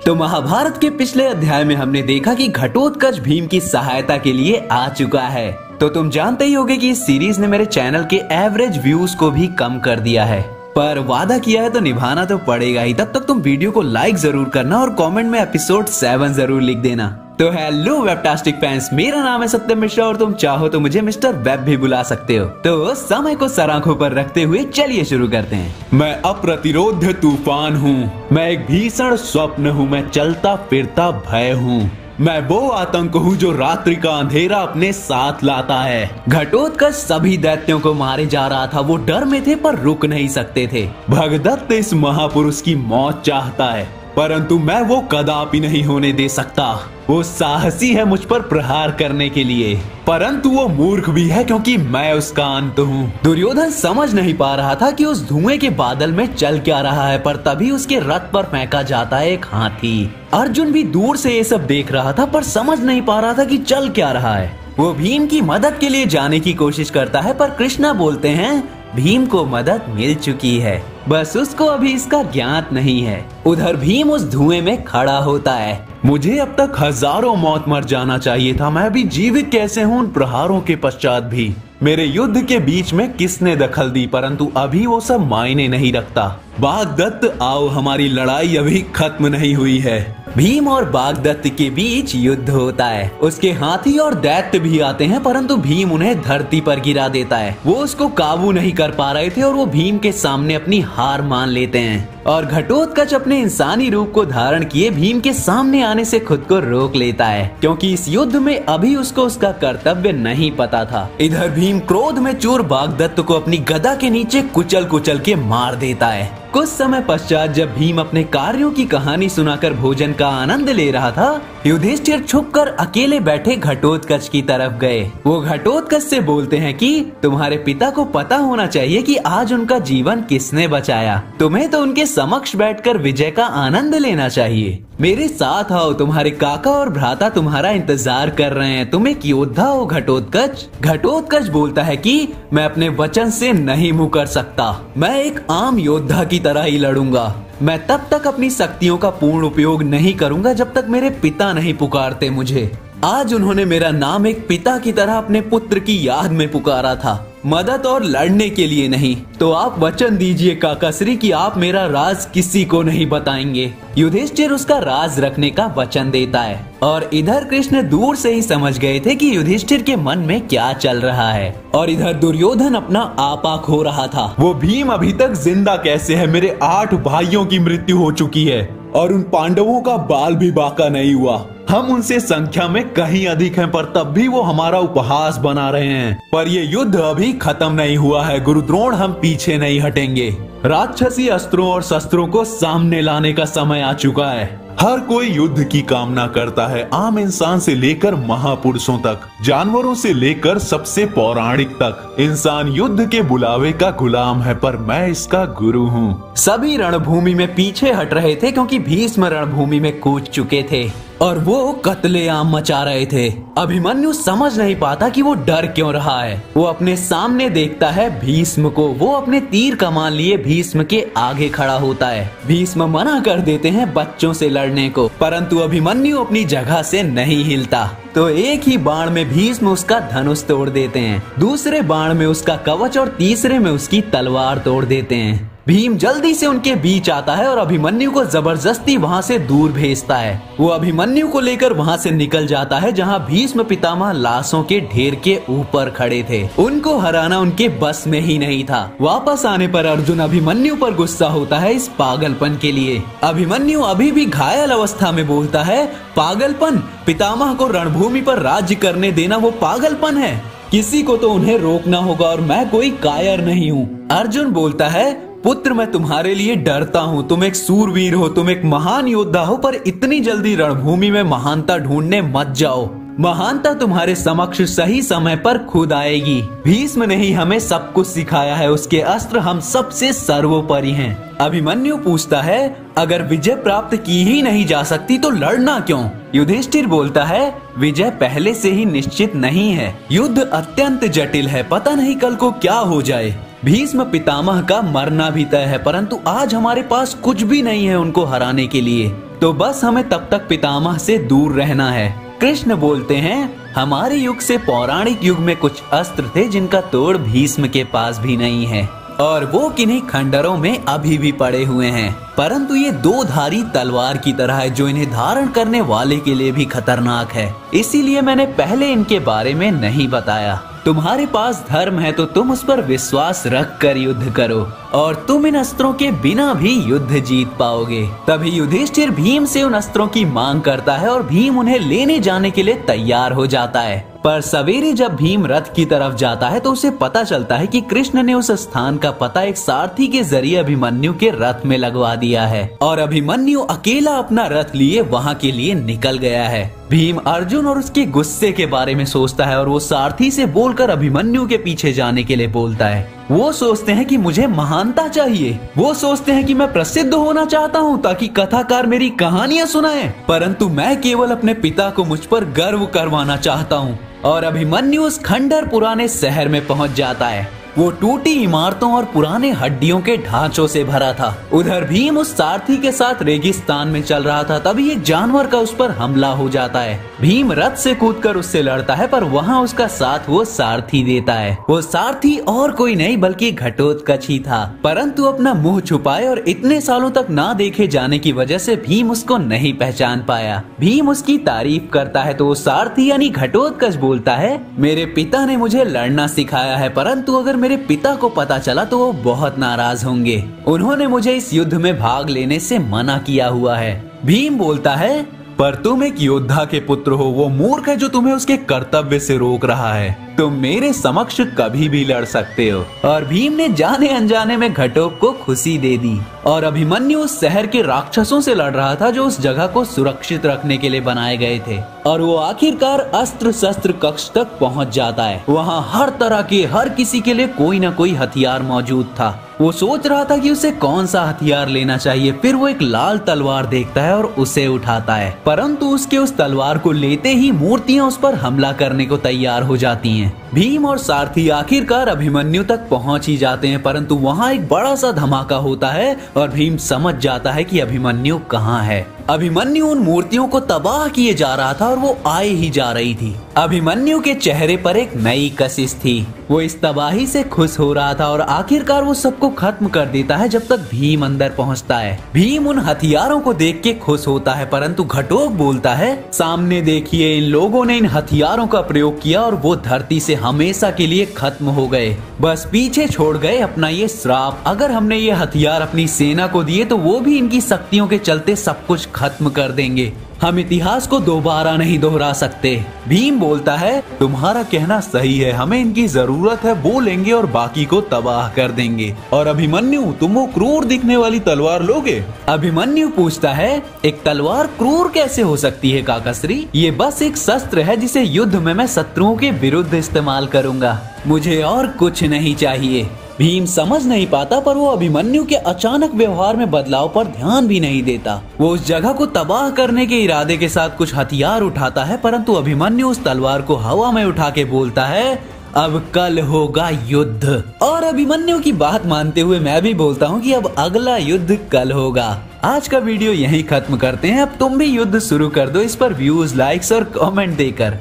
तो महाभारत के पिछले अध्याय में हमने देखा कि घटोत्कच भीम की सहायता के लिए आ चुका है। तो तुम जानते ही होगे कि इस सीरीज ने मेरे चैनल के एवरेज व्यूज को भी कम कर दिया है, पर वादा किया है तो निभाना तो पड़ेगा ही। तब तक तुम वीडियो को लाइक जरूर करना और कमेंट में एपिसोड 7 जरूर लिख देना। तो हेलो वेबटास्टिक फैंस, मेरा नाम है सत्यम मिश्रा और तुम चाहो तो मुझे मिस्टर वेब भी बुला सकते हो। तो समय को सर आंखों पर रखते हुए चलिए शुरू करते हैं। मैं अप्रतिरोध्य तूफान हूँ, मैं एक भीषण स्वप्न हूँ, मैं चलता फिरता भय हूँ, मैं वो आतंक हूँ जो रात्रि का अंधेरा अपने साथ लाता है। घटोत्कच सभी दैत्यों को मारे जा रहा था। वो डर में थे पर रुक नहीं सकते थे। भगदत्त इस महापुरुष की मौत चाहता है, परंतु मैं वो कदापि नहीं होने दे सकता। वो साहसी है मुझ पर प्रहार करने के लिए, परंतु वो मूर्ख भी है क्योंकि मैं उसका अंत हूँ। दुर्योधन समझ नहीं पा रहा था कि उस धुएं के बादल में चल क्या रहा है, पर तभी उसके रथ पर फेंका जाता है एक हाथी। अर्जुन भी दूर से ये सब देख रहा था पर समझ नहीं पा रहा था कि चल क्या रहा है। वो भीम की मदद के लिए जाने की कोशिश करता है, पर कृष्णा बोलते हैं भीम को मदद मिल चुकी है, बस उसको अभी इसका ज्ञात नहीं है। उधर भीम उस धुएं में खड़ा होता है। मुझे अब तक हजारों मौत मर जाना चाहिए था, मैं भी जीवित कैसे हूँ उन प्रहारों के पश्चात भी। मेरे युद्ध के बीच में किसने दखल दी, परंतु अभी वो सब मायने नहीं रखता। बागदत्त आओ, हमारी लड़ाई अभी खत्म नहीं हुई है। भीम और बागदत्त के बीच युद्ध होता है। उसके हाथी और दैत्य भी आते हैं, परंतु भीम उन्हें धरती पर गिरा देता है। वो उसको काबू नहीं कर पा रहे थे और वो भीम के सामने अपनी हार मान लेते हैं। और घटोत्कच अपने इंसानी रूप को धारण किए भीम के सामने आने से खुद को रोक लेता है, क्योंकि इस युद्ध में अभी उसको उसका कर्तव्य नहीं पता था। इधर भीम क्रोध में चूर बागदत्त को अपनी गदा के नीचे कुचल कुचल के मार देता है। कुछ समय पश्चात जब भीम अपने कार्यों की कहानी सुनाकर भोजन का आनंद ले रहा था, युधिष्ठिर छुपकर अकेले बैठे घटोत्कच की तरफ गए। वो घटोत्कच से बोलते हैं कि तुम्हारे पिता को पता होना चाहिए कि आज उनका जीवन किसने बचाया। तुम्हें तो उनके समक्ष बैठकर विजय का आनंद लेना चाहिए। मेरे साथ आओ, तुम्हारे काका और भ्राता तुम्हारा इंतजार कर रहे हैं। तुम एक योद्धा हो घटोत्कच। घटोत्कच बोलता है कि मैं अपने वचन से नहीं मुकर सकता, मैं एक आम योद्धा की तरह ही लड़ूंगा। मैं तब तक अपनी शक्तियों का पूर्ण उपयोग नहीं करूंगा जब तक मेरे पिता नहीं पुकारते मुझे। आज उन्होंने मेरा नाम एक पिता की तरह अपने पुत्र की याद में पुकारा था, मदद और लड़ने के लिए नहीं। तो आप वचन दीजिए काकाश्री कि आप मेरा राज किसी को नहीं बताएंगे। युधिष्ठिर उसका राज रखने का वचन देता है। और इधर कृष्ण दूर से ही समझ गए थे कि युधिष्ठिर के मन में क्या चल रहा है। और इधर दुर्योधन अपना आपा खो रहा था। वो भीम अभी तक जिंदा कैसे है? मेरे 8 भाइयों की मृत्यु हो चुकी है और उन पांडवों का बाल भी बाका नहीं हुआ। हम उनसे संख्या में कहीं अधिक हैं, पर तब भी वो हमारा उपहास बना रहे हैं। पर ये युद्ध अभी खत्म नहीं हुआ है गुरुद्रोण, हम पीछे नहीं हटेंगे। राक्षसी अस्त्रों और शस्त्रों को सामने लाने का समय आ चुका है। हर कोई युद्ध की कामना करता है, आम इंसान से लेकर महापुरुषों तक, जानवरों से लेकर सबसे पौराणिक तक। इंसान युद्ध के बुलावे का गुलाम है, पर मैं इसका गुरु हूँ। सभी रणभूमि में पीछे हट रहे थे क्योंकि भीष्म रणभूमि में कूद चुके थे और वो कत्लेआम मचा रहे थे। अभिमन्यु समझ नहीं पाता कि वो डर क्यों रहा है। वो अपने सामने देखता है भीष्म को। वो अपने तीर कमान लिए भीष्म के आगे खड़ा होता है। भीष्म मना कर देते हैं बच्चों से लड़ने को, परंतु अभिमन्यु अपनी जगह से नहीं हिलता। तो एक ही बाण में भीष्म उसका धनुष तोड़ देते हैं, दूसरे बाण में उसका कवच और तीसरे में उसकी तलवार तोड़ देते हैं। भीम जल्दी से उनके बीच आता है और अभिमन्यु को जबरदस्ती वहां से दूर भेजता है। वो अभिमन्यु को लेकर वहां से निकल जाता है जहां भीष्म पितामह लाशों के ढेर के ऊपर खड़े थे। उनको हराना उनके बस में ही नहीं था। वापस आने पर अर्जुन अभिमन्यु पर गुस्सा होता है इस पागलपन के लिए। अभिमन्यु अभी भी घायल अवस्था में बोलता है, पागलपन? पितामह को रणभूमि पर राज्य करने देना वो पागलपन है? किसी को तो उन्हें रोकना होगा और मैं कोई कायर नहीं हूँ। अर्जुन बोलता है, पुत्र मैं तुम्हारे लिए डरता हूँ। तुम एक सूरवीर हो, तुम एक महान योद्धा हो, पर इतनी जल्दी रणभूमि में महानता ढूंढने मत जाओ। महानता तुम्हारे समक्ष सही समय पर खुद आएगी। भीष्म ने ही हमें सब कुछ सिखाया है, उसके अस्त्र हम सबसे सर्वोपरि हैं। अभिमन्यु पूछता है, अगर विजय प्राप्त की ही नहीं जा सकती तो लड़ना क्यों? युधिष्ठिर बोलता है, विजय पहले से ही निश्चित नहीं है। युद्ध अत्यंत जटिल है, पता नहीं कल को क्या हो जाए। भीष्म पितामह का मरना भी तय है, परंतु आज हमारे पास कुछ भी नहीं है उनको हराने के लिए। तो बस हमें तब तक पितामह से दूर रहना है। कृष्ण बोलते हैं, हमारे युग से पौराणिक युग में कुछ अस्त्र थे जिनका तोड़ भीष्म के पास भी नहीं है, और वो किन्हीं खंडरों में अभी भी पड़े हुए हैं। परंतु ये दो धारी तलवार की तरह है जो इन्हें धारण करने वाले के लिए भी खतरनाक है। इसीलिए मैंने पहले इनके बारे में नहीं बताया। तुम्हारे पास धर्म है तो तुम उस पर विश्वास रख कर युद्ध करो, और तुम इन अस्त्रों के बिना भी युद्ध जीत पाओगे। तभी युधिष्ठिर भीम से उन अस्त्रों की मांग करता है और भीम उन्हें लेने जाने के लिए तैयार हो जाता है। पर सवेरे जब भीम रथ की तरफ जाता है तो उसे पता चलता है कि कृष्ण ने उस स्थान का पता एक सारथी के जरिए अभिमन्यु के रथ में लगवा दिया है, और अभिमन्यु अकेला अपना रथ लिए वहां के लिए निकल गया है। भीम अर्जुन और उसके गुस्से के बारे में सोचता है और वो सारथी से बोलकर अभिमन्यु के पीछे जाने के लिए बोलता है। वो सोचते हैं कि मुझे महानता चाहिए, वो सोचते हैं कि मैं प्रसिद्ध होना चाहता हूँ ताकि कथाकार मेरी कहानियाँ सुनाए, परंतु मैं केवल अपने पिता को मुझ पर गर्व करवाना चाहता हूँ। और अभिमन्यु उस खंडर पुराने शहर में पहुँच जाता है। वो टूटी इमारतों और पुराने हड्डियों के ढांचों से भरा था। उधर भीम उस सारथी के साथ रेगिस्तान में चल रहा था, तभी एक जानवर का उस पर हमला हो जाता है। भीम रथ से कूदकर उससे लड़ता है, पर वहाँ उसका साथ वो सारथी देता है। वो सारथी और कोई नहीं बल्कि घटोत्कच ही था, परंतु अपना मुंह छुपाए और इतने सालों तक ना देखे जाने की वजह से भीम उसको नहीं पहचान पाया। भीम उसकी तारीफ करता है तो वो सारथी यानी घटोत्कच बोलता है, मेरे पिता ने मुझे लड़ना सिखाया है, परंतु अगर मेरे पिता को पता चला तो वो बहुत नाराज होंगे। उन्होंने मुझे इस युद्ध में भाग लेने से मना किया हुआ है। भीम बोलता है, पर तुम एक योद्धा के पुत्र हो, वो मूर्ख है जो तुम्हें उसके कर्तव्य से रोक रहा है। तुम मेरे समक्ष कभी भी लड़ सकते हो। और भीम ने जाने अनजाने में घटोप को खुशी दे दी, और अभिमन्यु उस शहर के राक्षसों से लड़ रहा था जो उस जगह को सुरक्षित रखने के लिए बनाए गए थे। और वो आखिरकार अस्त्र शस्त्र कक्ष तक पहुंच जाता है। वहाँ हर तरह के हर किसी के लिए कोई न कोई हथियार मौजूद था। वो सोच रहा था कि उसे कौन सा हथियार लेना चाहिए। फिर वो एक लाल तलवार देखता है और उसे उठाता है, परंतु उसके उस तलवार को लेते ही मूर्तियां उस पर हमला करने को तैयार हो जाती हैं। भीम और सारथी आखिरकार अभिमन्यु तक पहुंच ही जाते हैं, परंतु वहां एक बड़ा सा धमाका होता है और भीम समझ जाता है कि अभिमन्यु कहाँ है। अभिमन्यु उन मूर्तियों को तबाह किए जा रहा था और वो आए ही जा रही थी। अभिमन्यु के चेहरे पर एक नई कशिश थी। वो इस तबाही से खुश हो रहा था और आखिरकार वो सबको खत्म कर देता है जब तक भीम अंदर पहुंचता है। भीम उन हथियारों को देख के खुश होता है, परंतु घटोत्कच बोलता है, सामने देखिए, इन लोगों ने इन हथियारों का प्रयोग किया और वो धरती से हमेशा के लिए खत्म हो गए। बस पीछे छोड़ गए अपना ये श्राप। अगर हमने ये हथियार अपनी सेना को दिए तो वो भी इनकी शक्तियों के चलते सब कुछ खत्म कर देंगे। हम इतिहास को दोबारा नहीं दोहरा सकते। भीम बोलता है, तुम्हारा कहना सही है, हमें इनकी जरूरत है, वो लेंगे और बाकी को तबाह कर देंगे। और अभिमन्यु, तुम वो क्रूर दिखने वाली तलवार लोगे? अभिमन्यु पूछता है, एक तलवार क्रूर कैसे हो सकती है काकाश्री? ये बस एक शस्त्र है जिसे युद्ध में मैं शत्रुओं के विरुद्ध इस्तेमाल करूंगा, मुझे और कुछ नहीं चाहिए। भीम समझ नहीं पाता, पर वो अभिमन्यु के अचानक व्यवहार में बदलाव पर ध्यान भी नहीं देता। वो उस जगह को तबाह करने के इरादे के साथ कुछ हथियार उठाता है, परंतु अभिमन्यु उस तलवार को हवा में उठा के बोलता है, अब कल होगा युद्ध। और अभिमन्यु की बात मानते हुए मैं भी बोलता हूँ कि अब अगला युद्ध कल होगा। आज का वीडियो यहीं खत्म करते हैं। अब तुम भी युद्ध शुरू कर दो इस पर व्यूज, लाइक्स और कमेंट देकर।